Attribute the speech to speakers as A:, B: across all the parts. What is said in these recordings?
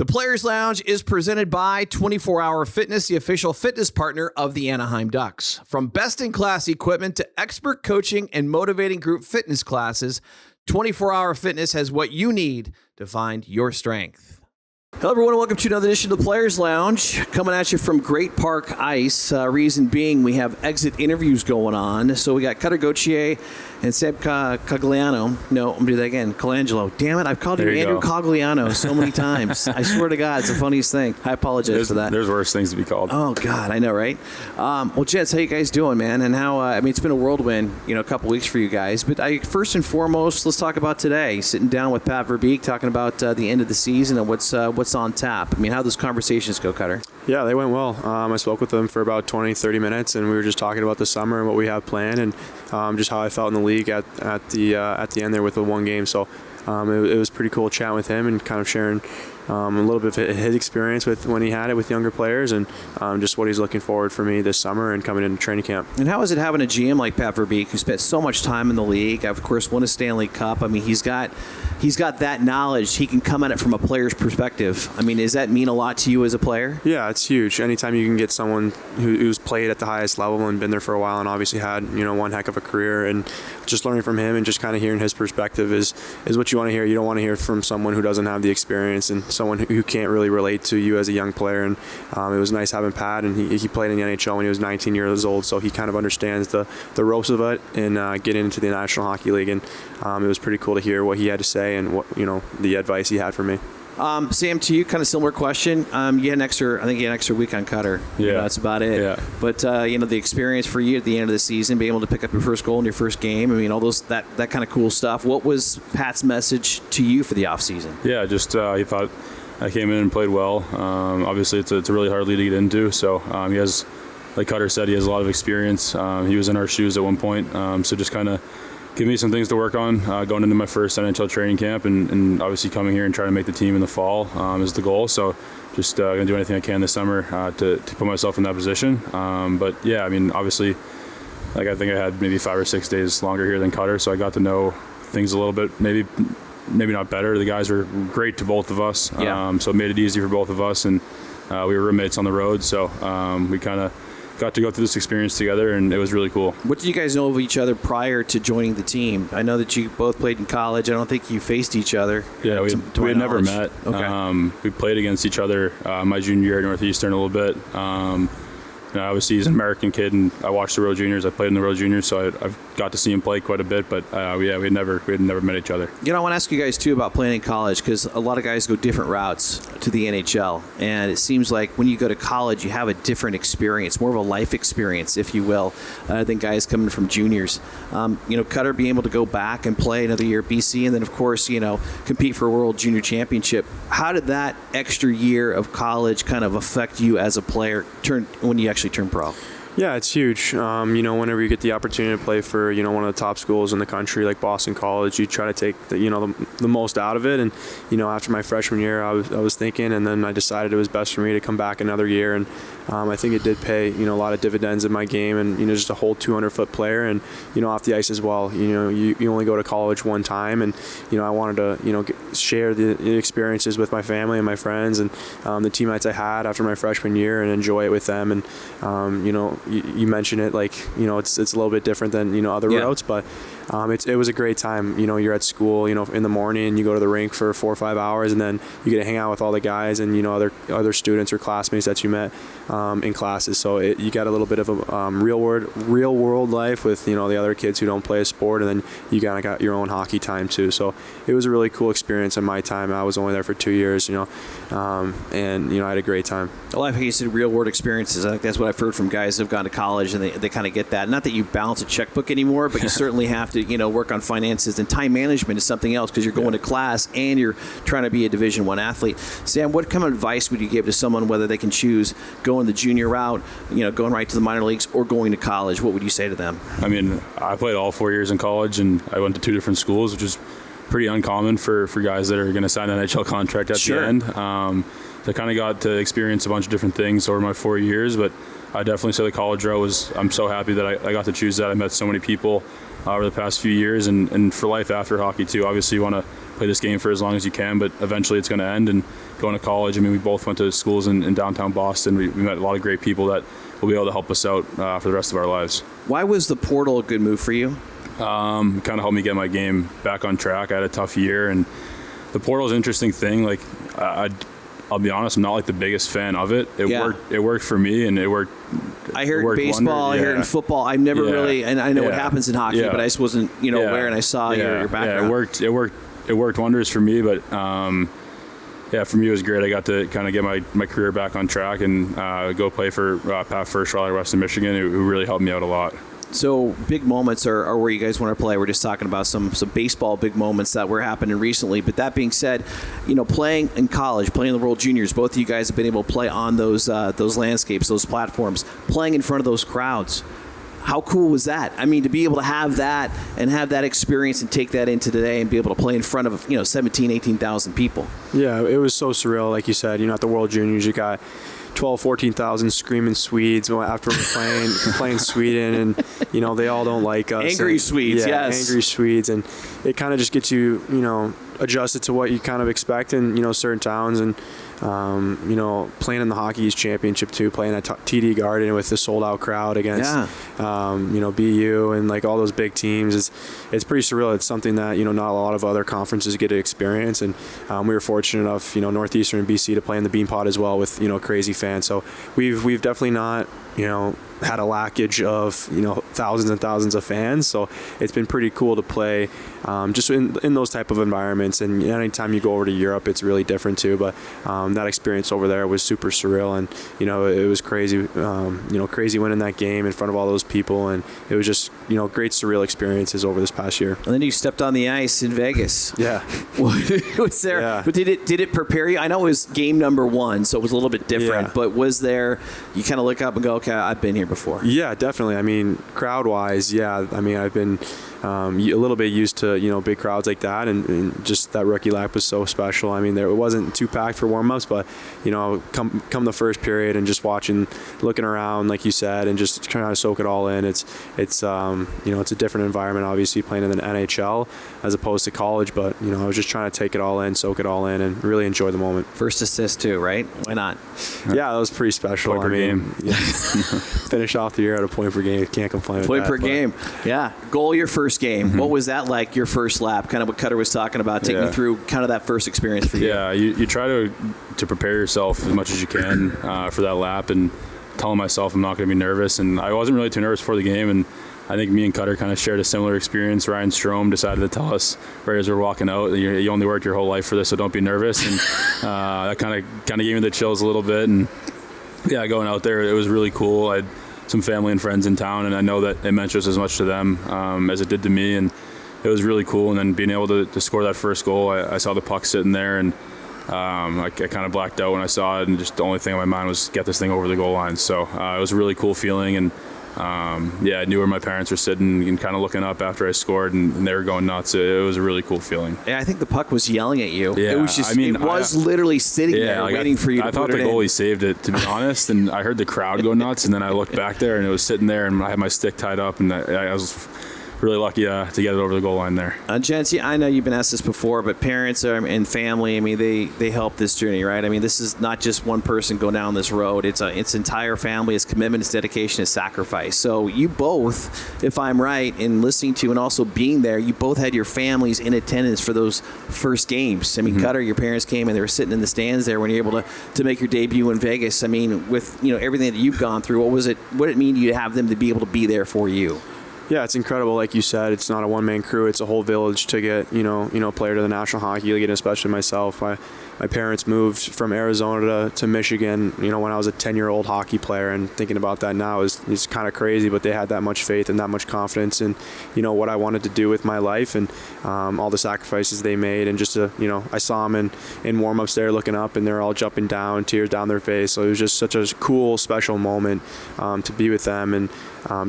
A: The Players Lounge is presented by 24 Hour Fitness, the official fitness partner of the Anaheim Ducks. From best-in-class equipment to expert coaching and motivating group fitness classes, 24 Hour Fitness has what you need to find your strength. Hello, everyone, and welcome to another edition of the Players Lounge. Coming at you from Great Park Ice. Reason being, we have exit interviews going on. So we got Cutter Gauthier and Seb Cogliano. No, I'm going to do that again. Colangelo. Damn it, I've called you Andrew Cogliano so many times. I swear to God, it's the funniest thing. I apologize for that.
B: There's worse things to be called.
A: Oh, God, I know, right? Well, Jets, how you guys doing, man? And how, it's been a whirlwind, a couple weeks for you guys. But first and foremost, let's talk about today. Sitting down with Pat Verbeek, talking about the end of the season and what's on tap. How those conversations go, Cutter?
C: Yeah, they went well. I spoke with them for about 20, 30 minutes, and we were just talking about the summer and what we have planned, and just how I felt in the league at the end there with the one game. So it was pretty cool chatting with him and kind of sharing a little bit of his experience with when he had it with younger players, and just what he's looking forward for me this summer and coming into training camp.
A: And how is it having a GM like Pat Verbeek, who spent so much time in the league, of course won a Stanley Cup? He's got that knowledge. He can come at it from a player's perspective. Does that mean a lot to you as a player?
C: Yeah, it's huge. Anytime you can get someone who's played at the highest level and been there for a while and obviously had one heck of a career, and just learning from him and just kind of hearing his perspective is what you want to hear. You don't want to hear from someone who doesn't have the experience and someone who can't really relate to you as a young player. And it was nice having Pat, and he played in the NHL when he was 19 years old, so he kind of understands the ropes of it and getting into the National Hockey League. And it was pretty cool to hear what he had to say and what the advice he had for me.
A: Sam, to you, kind of similar question. You had an extra week on Cutter.
B: Yeah,
A: that's about it.
B: Yeah.
A: But the experience for you at the end of the season, being able to pick up your first goal in your first game. All those that kind of cool stuff. What was Pat's message to you for the offseason?
B: Yeah, just he thought I came in and played well. Obviously, it's a really hard league to get into. So he has, like Cutter said, he has a lot of experience. He was in our shoes at one point. So just kind of give me some things to work on going into my first NHL training camp, and obviously coming here and trying to make the team in the fall is the goal. So just going to do anything I can this summer to put myself in that position. But yeah, obviously, I think I had maybe 5 or 6 days longer here than Cutter, so I got to know things a little bit, maybe not better. The guys were great to both of us, so it made it easy for both of us, and we were roommates on the road, so we kind of got to go through this experience together, and it was really cool.
A: What did you guys know of each other prior to joining the team? I know that you both played in college. I don't think you faced each other.
B: Yeah, we had never met.
A: Okay.
B: We played against each other my junior year at Northeastern a little bit. Obviously, he's an American kid, and I watched the World Juniors. I played in the World Juniors, so I've got to see him play quite a bit. But we had never met each other.
A: I want to ask you guys too about playing in college, because a lot of guys go different routes to the NHL, and it seems like when you go to college, you have a different experience, more of a life experience, if you will, than guys coming from juniors. Cutter being able to go back and play another year at BC, and then of course, compete for a World Junior Championship. How did that extra year of college kind of affect you as a player when you actually turn pro?
C: Yeah, it's huge. Whenever you get the opportunity to play for, one of the top schools in the country, like Boston College, you try to take the most out of it. And, after my freshman year, I was thinking, and then I decided it was best for me to come back another year. And I think it did pay, a lot of dividends in my game, and, just a whole 200-foot player, and, off the ice as well. You only go to college one time, and, I wanted to, share the experiences with my family and my friends and the teammates I had after my freshman year, and enjoy it with them. And, you mentioned it, it's a little bit different than, other routes, but it was a great time. You're at school, in the morning, you go to the rink for 4 or 5 hours, and then you get to hang out with all the guys and, other students or classmates that you met in classes. So you got a little bit of a real world life with, the other kids who don't play a sport, and then you kind of got your own hockey time too. So it was a really cool experience in my time. I was only there for 2 years, and, I had a great time.
A: Well, I think you said real world experiences. I think that's what I've heard from guys who've gone to college, and they kind of get that. Not that you balance a checkbook anymore, but you certainly have to, work on finances, and time management is something else, because you're going to class and you're trying to be a Division I athlete. Sam, what kind of advice would you give to someone, whether they can choose going the junior route, going right to the minor leagues, or going to college? What would you say to them?
B: I played all 4 years in college, and I went to 2 different schools, which is pretty uncommon for guys that are going to sign an NHL contract at the end. I kind of got to experience a bunch of different things over my 4 years, but I definitely say the college route I'm so happy that I got to choose that. I met so many people over the past few years, and for life after hockey too. Obviously you want to play this game for as long as you can, but eventually it's going to end. And going to college, I mean, we both went to schools in downtown Boston. We met a lot of great people that will be able to help us out for the rest of our lives.
A: Why was the portal a good move for you?
B: Kind of helped me get my game back on track. I had a tough year, and the portal is an interesting thing. Like, I'll be honest, I'm not like the biggest fan of it. It worked for me, and it worked.
A: I heard in baseball, I heard in football. I've never really, and I know what happens in hockey, but I just wasn't, aware, and I saw your background.
B: Yeah, it worked wonders for me, but for me it was great. I got to kind of get my career back on track and go play for Pat Verbeek out of Western Michigan, who really helped me out a lot.
A: So big moments are where you guys want to play. We're just talking about some baseball big moments that were happening recently. But that being said, playing in college, playing in the World Juniors, both of you guys have been able to play on those landscapes, those platforms, playing in front of those crowds. How cool was that? I mean, to be able to have that and have that experience and take that into today and be able to play in front of 17,000, 18,000 people. Yeah,
C: it was so surreal. Like you said, at the World Juniors, you got 12,000, 14,000 screaming Swedes after we're playing Sweden, and they all don't like us.
A: Angry Swedes, yes.
C: Angry Swedes, and it kind of just gets you, adjusted to what you kind of expect in certain towns, and playing in the Hockey East Championship too, playing at TD Garden with the sold out crowd against BU and like all those big teams. It's pretty surreal. It's something that not a lot of other conferences get to experience, and we were fortunate enough Northeastern and BC to play in the Beanpot as well with crazy fans. So we've definitely not had a lackage of thousands and thousands of fans, so it's been pretty cool to play just in those type of environments. And anytime you go over to Europe, it's really different too, but that experience over there was super surreal, and it was crazy crazy winning that game in front of all those people, and it was just great surreal experiences over this past year.
A: And then you stepped on the ice in Vegas.
C: Yeah.
A: Was there? Yeah. But did it prepare you? I know it was game number 1, so it was a little bit different, but was there, you kind of look up and go, okay, I've been here before?
C: Yeah, definitely. I mean, crowd-wise, I've been a little bit used to big crowds like that, and just that rookie lap was so special. I mean, it wasn't too packed for warm-ups, but come the first period and just looking around like you said, and just trying to soak it all in. It's it's a different environment, obviously, playing in the NHL as opposed to college, but I was just trying to take it all in, soak it all in, and really enjoy the moment.
A: First assist too, right? Why not?
C: Yeah, that was pretty special.
B: Point per game.
C: Yeah. Finish off the year at a point per game. Can't complain with that.
A: Point per game. Yeah. Goal your first game. Mm-hmm. What was that like, your first lap? Kind of what Cutter was talking about. Take me through kind of that first experience for you.
B: Yeah, you try to prepare yourself as much as you can for that lap, and telling myself I'm not going to be nervous. And I wasn't really too nervous before the game, and I think me and Cutter kind of shared a similar experience. Ryan Strome decided to tell us right as we're walking out, you only worked your whole life for this, so don't be nervous. And that kind of gave me the chills a little bit. And yeah, going out there, it was really cool. I had some family and friends in town, and I know that it meant just as much to them as it did to me. And it was really cool. And then being able to score that first goal, I saw the puck sitting there, and I kind of blacked out when I saw it, and just the only thing on my mind was get this thing over the goal line. So it was a really cool feeling, and I knew where my parents were sitting and kind of looking up after I scored, and they were going nuts. It was a really cool feeling.
A: Yeah, I think the puck was yelling at you.
B: Yeah,
A: it was just, it was literally sitting there waiting for you to put it in.
B: I thought the goalie saved it, to be honest, and I heard the crowd go nuts, and then I looked back there, and it was sitting there, and I had my stick tied up, and I was really lucky to get it over the goal line there.
A: Gents, I know you've been asked this before, but parents and family, I mean, they help this journey, right? I mean, this is not just one person going down this road. It's entire family, it's commitment, it's dedication, it's sacrifice. So you both, if I'm right, in listening to and also being there, you both had your families in attendance for those first games. I mean, Cutter, your parents came and they were sitting in the stands there when you're able to make your debut in Vegas. I mean, with everything that you've gone through, what did it mean to you to have them to be able to be there for you?
C: Yeah, it's incredible. Like you said, it's not a one-man crew. It's a whole village to get, a player to the National Hockey League, and especially myself. My parents moved from Arizona to Michigan, when I was a 10-year-old hockey player, and thinking about that now is kind of crazy, but they had that much faith and that much confidence in, what I wanted to do with my life, and all the sacrifices they made, and just I saw them in warm-ups there looking up, and they're all jumping down, tears down their face. So it was just such a cool, special moment to be with them, and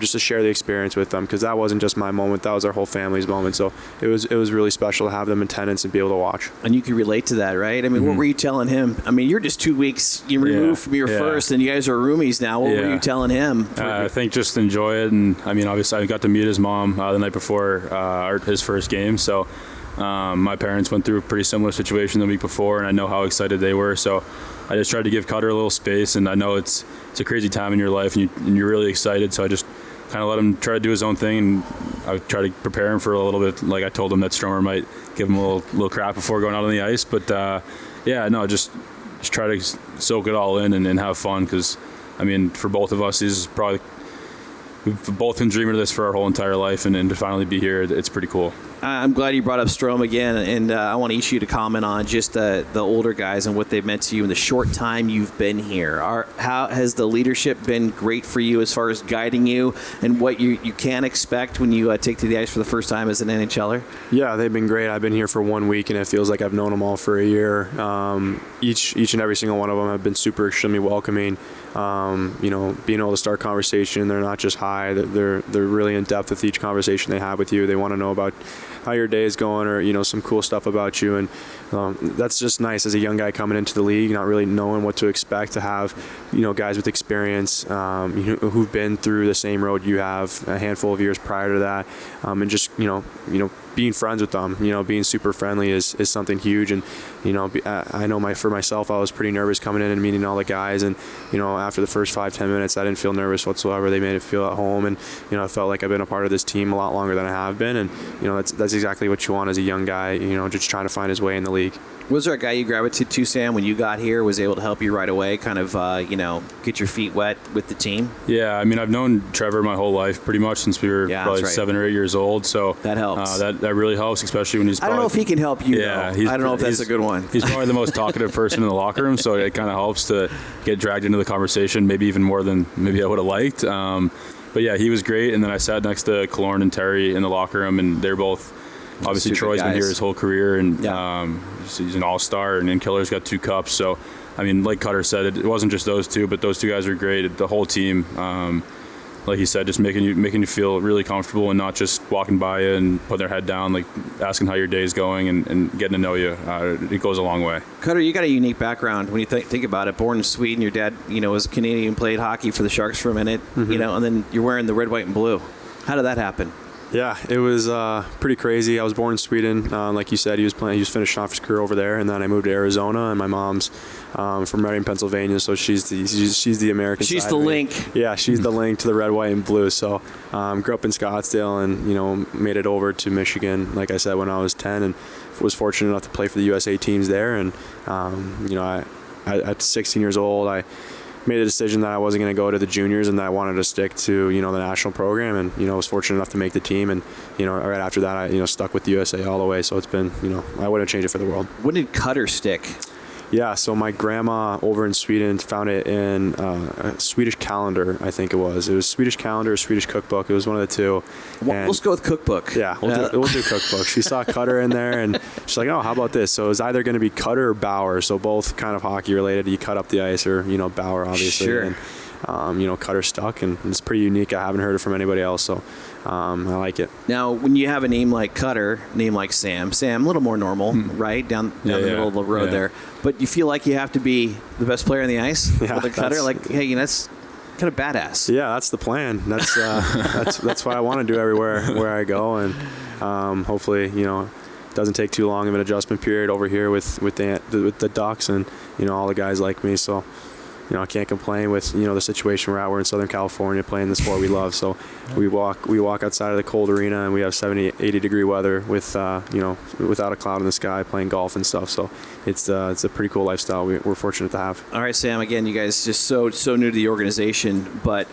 C: just to share the experience with them. because that wasn't just my moment, that was our whole family's moment. So it was really special to have them in attendance and be able to watch.
A: And you can relate to that, right? I mean, what were you telling him? I mean, you're just 2 weeks removed from your first, and you guys are roomies now. What were you telling him?
B: I think just enjoy it. And I mean, obviously I got to meet his mom the night before his first game. So my parents went through a pretty similar situation the week before, and I know how excited they were. So I just tried to give Cutter a little space, and I know it's a crazy time in your life, and you're really excited. So I just kind of let him try to do his own thing, and I would try to prepare him for a little bit. Like I told him that Stromer might give him a little crap before going out on the ice. But just try to soak it all in and have fun, because I mean, for both of us, this is probably, we've both been dreaming of this for our whole entire life, and to finally be here, it's pretty cool.
A: I'm glad you brought up Strome again, and I want each of you to comment on just the older guys and what they've meant to you in the short time you've been here. How has the leadership been great for you as far as guiding you, and what you can expect when you take to the ice for the first time as an NHLer?
C: Yeah, they've been great. I've been here for 1 week, and it feels like I've known them all for a year. Each and every single one of them have been super extremely welcoming. Being able to start conversation, they're not just hi, they're really in depth with each conversation they have with you. They want to know about how your day is going, or some cool stuff about you, and that's just nice as a young guy coming into the league, not really knowing what to expect, to have guys with experience who've been through the same road you have a handful of years prior to that, and just being friends with them, being super friendly is something huge. And I know for myself, I was pretty nervous coming in and meeting all the guys, and after the first 5-10 minutes, I didn't feel nervous whatsoever. They made it feel at home, and I felt like I've been a part of this team a lot longer than I have been, and that's exactly what you want as a young guy, just trying to find his way in the league.
A: Was there a guy you gravitated to, Sam, when you got here, was able to help you right away, kind of, get your feet wet with the team?
B: Yeah, I mean, I've known Trevor my whole life, pretty much since we were probably 7 or 8 years old. So
A: that helps.
B: That really helps, especially when he's
A: I don't know if he can help you,
B: though.
A: I don't know if that's a good one.
B: He's probably the most talkative person in the locker room, so it kind of helps to get dragged into the conversation, maybe even more than maybe I would have liked. But yeah, he was great. And then I sat next to Killorn and Terry in the locker room, and they're both, obviously Troy's been here his whole career, and he's an all-star, and Killer's got 2 cups. So, I mean, like Cutter said, it wasn't just those two, but those two guys were great. The whole team, like he said, just making you feel really comfortable, and not just walking by you and putting their head down, like asking how your day is going and getting to know you. It goes a long way.
A: Cutter, you got a unique background when you think about it. Born in Sweden, your dad, was Canadian, played hockey for the Sharks for a minute, and then you're wearing the red, white, and blue. How did that happen?
C: Yeah, it was pretty crazy. I was born in Sweden. Like you said, he was finishing off his career over there, and then I moved to Arizona, and my mom's from Reading, Pennsylvania, so she's the American
A: She's
C: side
A: the
C: of me.
A: link.
C: Yeah, she's the link to the red, white, and blue. So grew up in Scottsdale, and made it over to Michigan, like I said, when I was 10, and was fortunate enough to play for the USA teams there. And at 16 years old, I made a decision that I wasn't going to go to the juniors, and that I wanted to stick to the national program, and was fortunate enough to make the team, and right after that I stuck with the USA all the way. So it's been I wouldn't change it for the world.
A: When did Cutter stick?
C: Yeah, so my grandma over in Sweden found it in a Swedish calendar, I think it was. It was Swedish calendar or Swedish cookbook. It was one of the two.
A: Let's go with cookbook.
C: Yeah, we'll do cookbook. She saw Cutter in there, and she's like, oh, how about this? So it was either going to be Cutter or Bauer, so both kind of hockey related. You cut up the ice, or Bauer, obviously.
A: Sure.
C: And Cutter stuck, and it's pretty unique. I haven't heard it from anybody else, so I like it.
A: Now, when you have a name like Cutter, name like Sam, a little more normal, right? Down the middle of the road there. But you feel like you have to be the best player on the ice with a Cutter? Like, hey, that's kind of badass.
C: Yeah, that's the plan. That's that's what I want to do everywhere where I go, and hopefully, it doesn't take too long of an adjustment period over here with the Ducks, and all the guys like me. So I can't complain with the situation we're at. We're in Southern California playing the sport we love. So we walk outside of the cold arena, and we have 70, 80 degree weather with without a cloud in the sky, playing golf and stuff. So it's a pretty cool lifestyle we're fortunate to have.
A: All right, Sam. Again, you guys just so new to the organization, but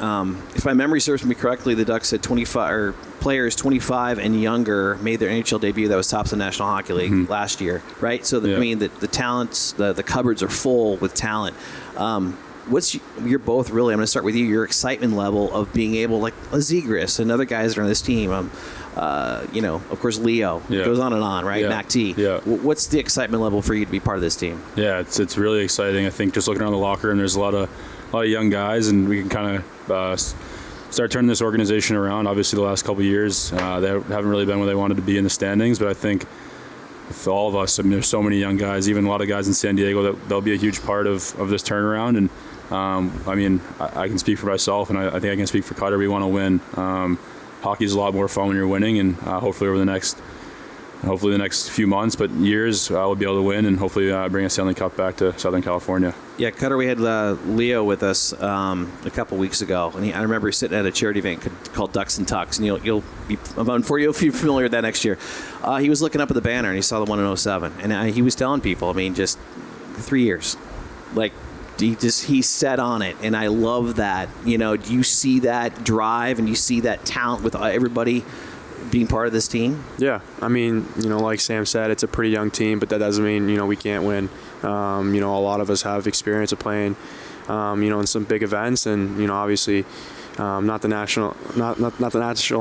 A: if my memory serves me correctly, the Ducks had 25 players 25 and younger made their NHL debut. That was tops of the National Hockey League last year, right? So I mean, the talents, the cupboards are full with talent. You're both really, I'm going to start with you, your excitement level of being able, like Zegras and other guys that are on this team, of course, Leo, goes on and on, right? Mac T.
B: Yeah.
A: What's the excitement level for you to be part of this team?
B: Yeah, it's really exciting. I think just looking around the locker room, there's a lot of young guys, and we can kind of start turning this organization around. Obviously, the last couple of years, they haven't really been where they wanted to be in the standings, but I think with all of us, I mean, there's so many young guys, even a lot of guys in San Diego, they'll be a huge part of this turnaround. And I mean, I can speak for myself, and I think I can speak for Cutter. We want to win. Hockey's a lot more fun when you're winning, and hopefully the next few months, but years, we'll be able to win and hopefully bring a Stanley Cup back to Southern California.
A: Yeah, Cutter, we had Leo with us a couple weeks ago, and I remember sitting at a charity event called Ducks and Tucks, and you'll be familiar with that next year. He was looking up at the banner, and he saw the 1 in 07, and he was telling people, I mean, just 3 years, like he's set on it, and I love that. You know, do you see that drive and you see that talent with everybody being part of this team?
C: Yeah, I mean, like Sam said, it's a pretty young team, but that doesn't mean we can't win. A lot of us have experience of playing, in some big events, and obviously, not the National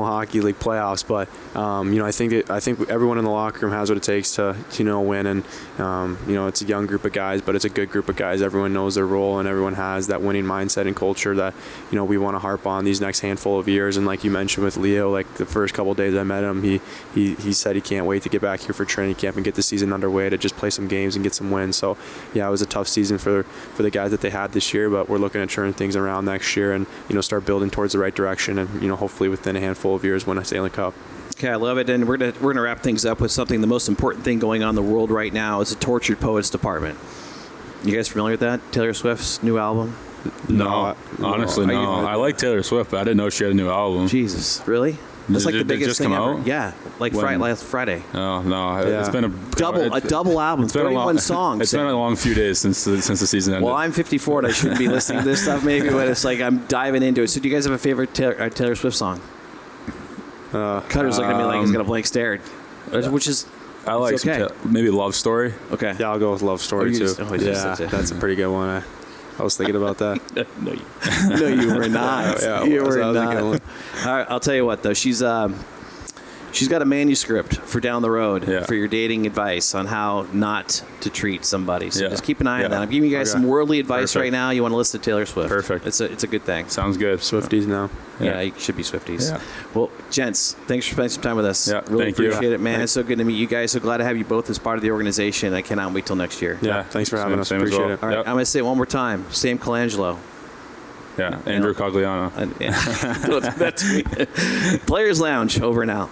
C: Hockey League playoffs, but I think everyone in the locker room has what it takes to win, and it's a young group of guys, but it's a good group of guys. Everyone knows their role, and everyone has that winning mindset and culture that we want to harp on these next handful of years. And like you mentioned with Leo, like the first couple of days I met him, he said he can't wait to get back here for training camp and get the season underway to just play some games and get some wins. So yeah, it was a tough season for the guys that they had this year, but we're looking to turn things around next year and start building towards the right direction, and hopefully within a handful of years win a Stanley Cup.
A: Okay, I love it, and we're gonna wrap things up with something. The most important thing going on in the world right now is the Tortured Poets Department. You guys familiar with that? Taylor Swift's new album?
B: No, honestly, no. I like Taylor Swift, but I didn't know she had a new album.
A: Jesus, really? That's like the biggest thing ever.
B: Out?
A: Yeah, like last Friday.
B: Oh no,
C: yeah.
B: It's been a
A: double album, 31 songs.
B: It's been a long few days since the season ended.
A: Well, I'm 54 and I shouldn't be listening to this stuff maybe, but it's like I'm diving into it. So do you guys have a favorite Taylor Swift song? Cutter's looking at me like he's got a blank stare, which is
B: I like
A: okay.
B: Maybe Love Story.
A: Okay.
C: Yeah, I'll go with Love Story too. Yeah, that's a pretty good one. I was thinking about that.
A: No, you were not.
C: Yeah,
A: you were
C: that was
A: not.
C: a good one.
A: All right, I'll tell you what though. She's got a manuscript for down the road for your dating advice on how not to treat somebody. So just keep an eye on that. I'm giving you guys some worldly advice right now. You want to listen to Taylor Swift.
B: Perfect.
A: It's a good thing.
B: Sounds good.
C: Swifties now.
A: Yeah, you should be Swifties.
B: Yeah.
A: Well, gents, thanks for spending some time with us.
B: Yeah,
A: really appreciate it, man.
C: Thanks.
A: It's so good to meet you guys. So glad to have you both as part of the organization. I cannot wait till next year.
C: Yeah, thanks for having us.
B: Same as
C: Appreciate
B: well.
C: it.
A: All right, I'm going to say it one more time. Sam Colangelo.
B: Yeah, Andrew Cogliano.
A: That's me. Players Lounge, over and out.